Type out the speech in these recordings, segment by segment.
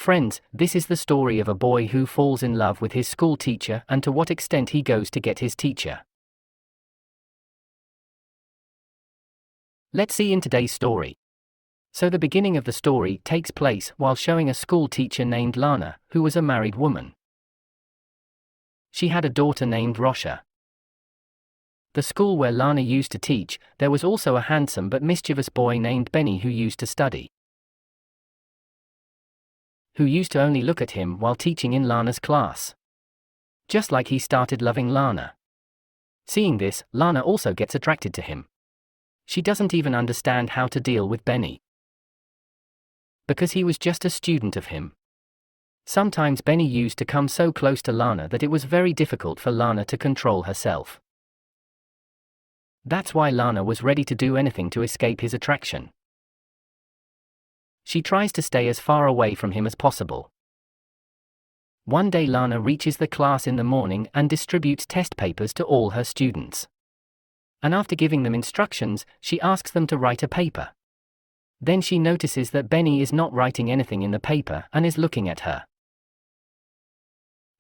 Friends, this is the story of a boy who falls in love with his school teacher and to what extent he goes to get his teacher. Let's see in today's story. So the beginning of the story takes place while showing a school teacher named Lana, who was a married woman. She had a daughter named Rosha. The school where Lana used to teach, there was also a handsome but mischievous boy named Benny who used to study. Who used to only look at him while teaching in Lana's class. Just like he started loving Lana. Seeing this, Lana also gets attracted to him. She doesn't even understand how to deal with Benny. Because he was just a student of him. Sometimes Benny used to come so close to Lana that it was very difficult for Lana to control herself. That's why Lana was ready to do anything to escape his attraction. She tries to stay as far away from him as possible. One day Lana reaches the class in the morning and distributes test papers to all her students. And after giving them instructions, she asks them to write a paper. Then she notices that Benny is not writing anything in the paper and is looking at her.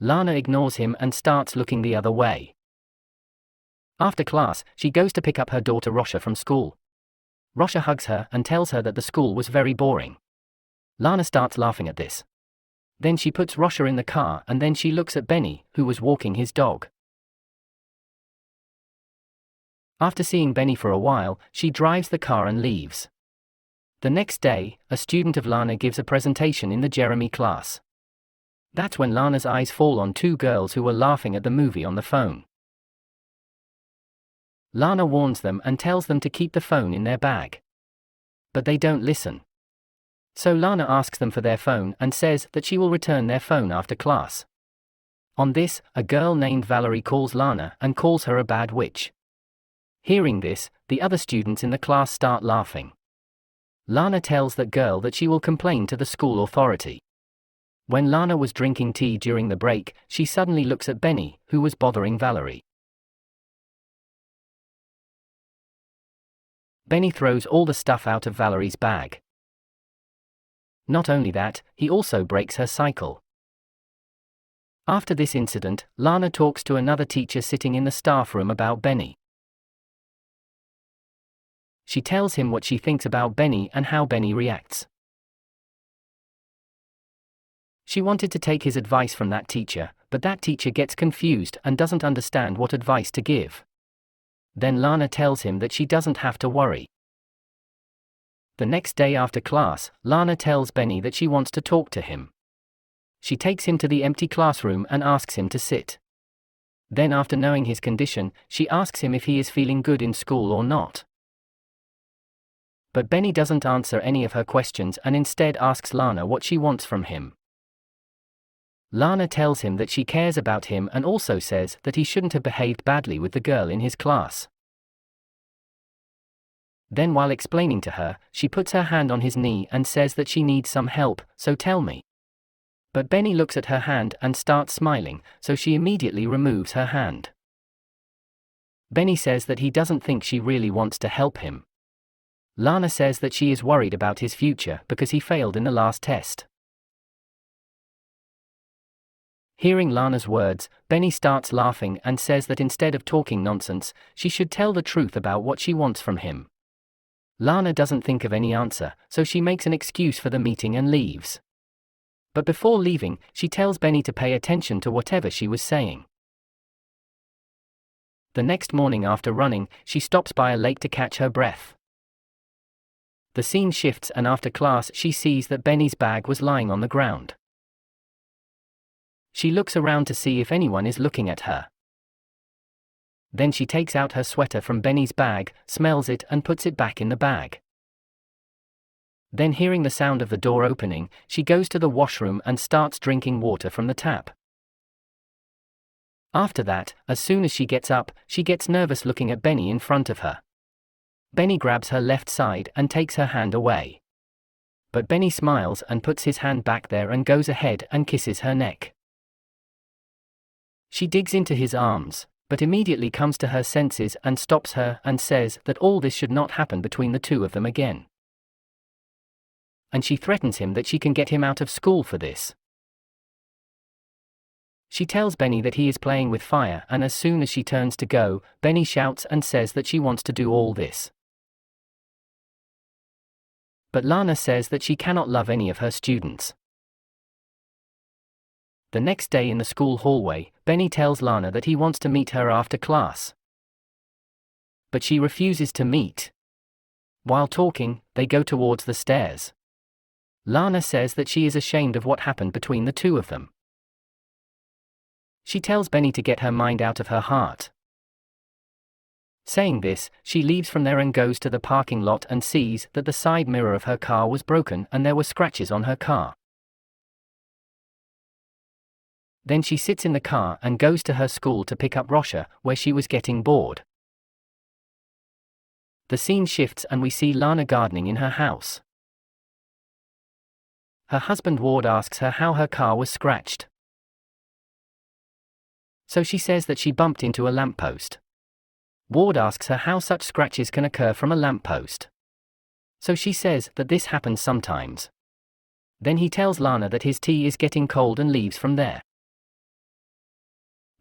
Lana ignores him and starts looking the other way. After class, she goes to pick up her daughter Rosha from school. Rosha hugs her and tells her that the school was very boring. Lana starts laughing at this. Then she puts Rosha in the car and then she looks at Benny, who was walking his dog. After seeing Benny for a while, she drives the car and leaves. The next day, a student of Lana gives a presentation in the Jeremy class. That's when Lana's eyes fall on two girls who were laughing at the movie on the phone. Lana warns them and tells them to keep the phone in their bag. But they don't listen. So Lana asks them for their phone and says that she will return their phone after class. On this, a girl named Valerie calls Lana and calls her a bad witch. Hearing this, the other students in the class start laughing. Lana tells that girl that she will complain to the school authority. When Lana was drinking tea during the break, she suddenly looks at Benny, who was bothering Valerie. Benny throws all the stuff out of Valerie's bag. Not only that, he also breaks her cycle. After this incident, Lana talks to another teacher sitting in the staff room about Benny. She tells him what she thinks about Benny and how Benny reacts. She wanted to take his advice from that teacher, but that teacher gets confused and doesn't understand what advice to give. Then Lana tells him that she doesn't have to worry. The next day after class, Lana tells Benny that she wants to talk to him. She takes him to the empty classroom and asks him to sit. Then after knowing his condition, she asks him if he is feeling good in school or not. But Benny doesn't answer any of her questions and instead asks Lana what she wants from him. Lana tells him that she cares about him and also says that he shouldn't have behaved badly with the girl in his class. Then while explaining to her, she puts her hand on his knee and says that she needs some help, so tell me. But Benny looks at her hand and starts smiling, so she immediately removes her hand. Benny says that he doesn't think she really wants to help him. Lana says that she is worried about his future because he failed in the last test. Hearing Lana's words, Benny starts laughing and says that instead of talking nonsense, she should tell the truth about what she wants from him. Lana doesn't think of any answer, so she makes an excuse for the meeting and leaves. But before leaving, she tells Benny to pay attention to whatever she was saying. The next morning after running, she stops by a lake to catch her breath. The scene shifts and after class she sees that Benny's bag was lying on the ground. She looks around to see if anyone is looking at her. Then she takes out her sweater from Benny's bag, smells it and puts it back in the bag. Then hearing the sound of the door opening, she goes to the washroom and starts drinking water from the tap. After that, as soon as she gets up, she gets nervous looking at Benny in front of her. Benny grabs her left side and takes her hand away. But Benny smiles and puts his hand back there and goes ahead and kisses her neck. She digs into his arms, but immediately comes to her senses and stops her and says that all this should not happen between the two of them again. and she threatens him that she can get him out of school for this. She tells Benny that he is playing with fire, and as soon as she turns to go, Benny shouts and says that she wants to do all this. But Lana says that she cannot love any of her students. The next day in the school hallway, Benny tells Lana that he wants to meet her after class. But she refuses to meet. While talking, they go towards the stairs. Lana says that she is ashamed of what happened between the two of them. She tells Benny to get her mind out of her heart. Saying this, she leaves from there and goes to the parking lot and sees that the side mirror of her car was broken and there were scratches on her car. Then she sits in the car and goes to her school to pick up Rosha, where she was getting bored. The scene shifts and we see Lana gardening in her house. Her husband Ward asks her how her car was scratched. So she says that she bumped into a lamppost. Ward asks her how such scratches can occur from a lamppost. So she says that this happens sometimes. Then he tells Lana that his tea is getting cold and leaves from there.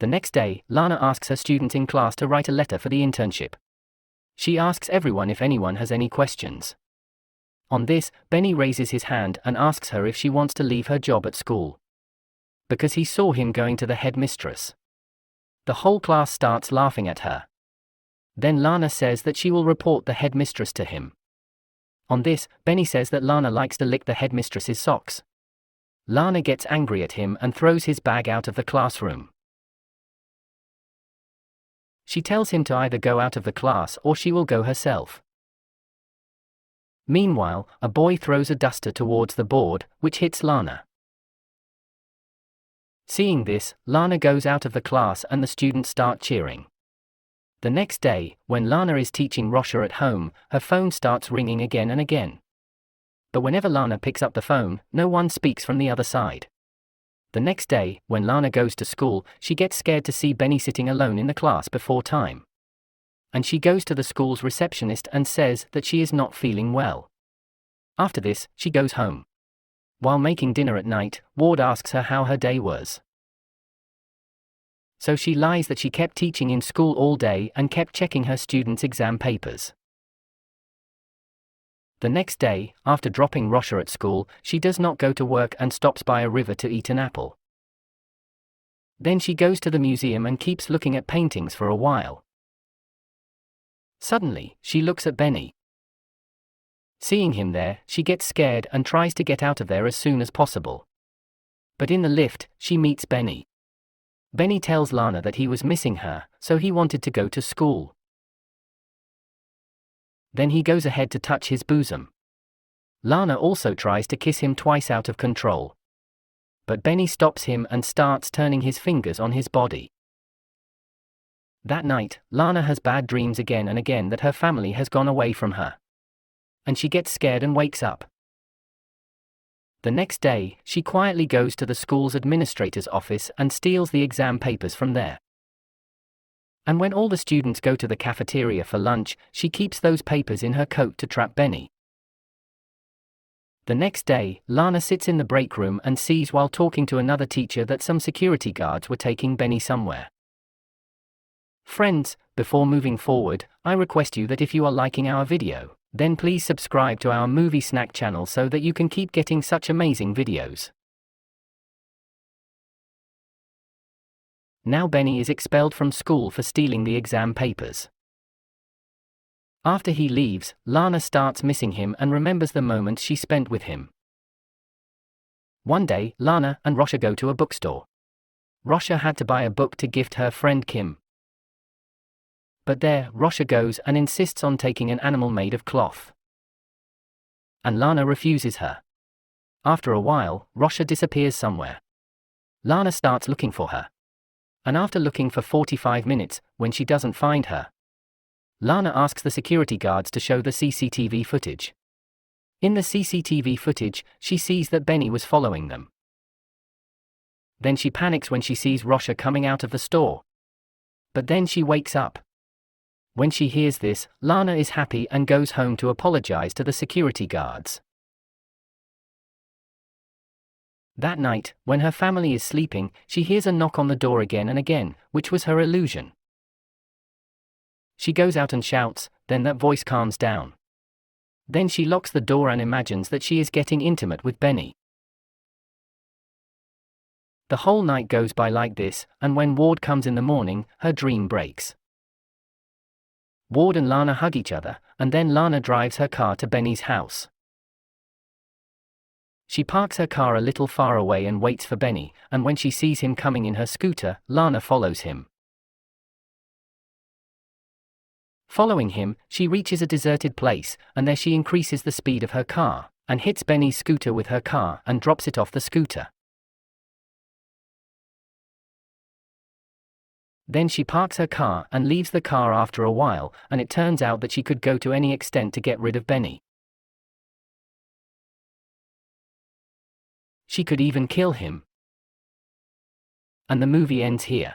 The next day, Lana asks her students in class to write a letter for the internship. She asks everyone if anyone has any questions. On this, Benny raises his hand and asks her if she wants to leave her job at school, because he saw him going to the headmistress. The whole class starts laughing at her. Then Lana says that she will report the headmistress to him. On this, Benny says that Lana likes to lick the headmistress's socks. Lana gets angry at him and throws his bag out of the classroom. She tells him to either go out of the class or she will go herself. Meanwhile, a boy throws a duster towards the board, which hits Lana. Seeing this, Lana goes out of the class and the students start cheering. The next day, when Lana is teaching Rosha at home, her phone starts ringing again and again. But whenever Lana picks up the phone, no one speaks from the other side. The next day, when Lana goes to school, she gets scared to see Benny sitting alone in the class before time. And she goes to the school's receptionist and says that she is not feeling well. After this, she goes home. While making dinner at night, Ward asks her how her day was. So she lies that she kept teaching in school all day and kept checking her students' exam papers. The next day, after dropping Rosha at school, she does not go to work and stops by a river to eat an apple. Then she goes to the museum and keeps looking at paintings for a while. Suddenly, she looks at Benny. Seeing him there, she gets scared and tries to get out of there as soon as possible. But in the lift, she meets Benny. Benny tells Lana that he was missing her, so he wanted to go to school. Then he goes ahead to touch his bosom. Lana also tries to kiss him twice out of control. But Benny stops him and starts turning his fingers on his body. That night, Lana has bad dreams again and again that her family has gone away from her. And she gets scared and wakes up. The next day, she quietly goes to the school's administrator's office and steals the exam papers from there. And when all the students go to the cafeteria for lunch, she keeps those papers in her coat to trap Benny. The next day, Lana sits in the break room and sees while talking to another teacher that some security guards were taking Benny somewhere. Friends, before moving forward, I request you that if you are liking our video, then please subscribe to our Movie Snack channel so that you can keep getting such amazing videos. Now Benny is expelled from school for stealing the exam papers. After he leaves, Lana starts missing him and remembers the moments she spent with him. One day, Lana and Rosha go to a bookstore. Rosha had to buy a book to gift her friend Kim. But there, Rosha goes and insists on taking an animal made of cloth. And Lana refuses her. After a while, Rosha disappears somewhere. Lana starts looking for her. And after looking for 45 minutes, when she doesn't find her, Lana asks the security guards to show the CCTV footage. In the CCTV footage, she sees that Benny was following them. Then she panics when she sees Rosha coming out of the store. But then she wakes up. When she hears this, Lana is happy and goes home to apologize to the security guards. That night, when her family is sleeping, she hears a knock on the door again and again, which was her illusion. She goes out and shouts, then that voice calms down. Then she locks the door and imagines that she is getting intimate with Benny. The whole night goes by like this, and when Ward comes in the morning, her dream breaks. Ward and Lana hug each other, and then Lana drives her car to Benny's house. She parks her car a little far away and waits for Benny, and when she sees him coming in her scooter, Lana follows him. Following him, she reaches a deserted place, and there she increases the speed of her car, and hits Benny's scooter with her car and drops it off the scooter. Then she parks her car and leaves the car after a while, and it turns out that she could go to any extent to get rid of Benny. She could even kill him. And the movie ends here.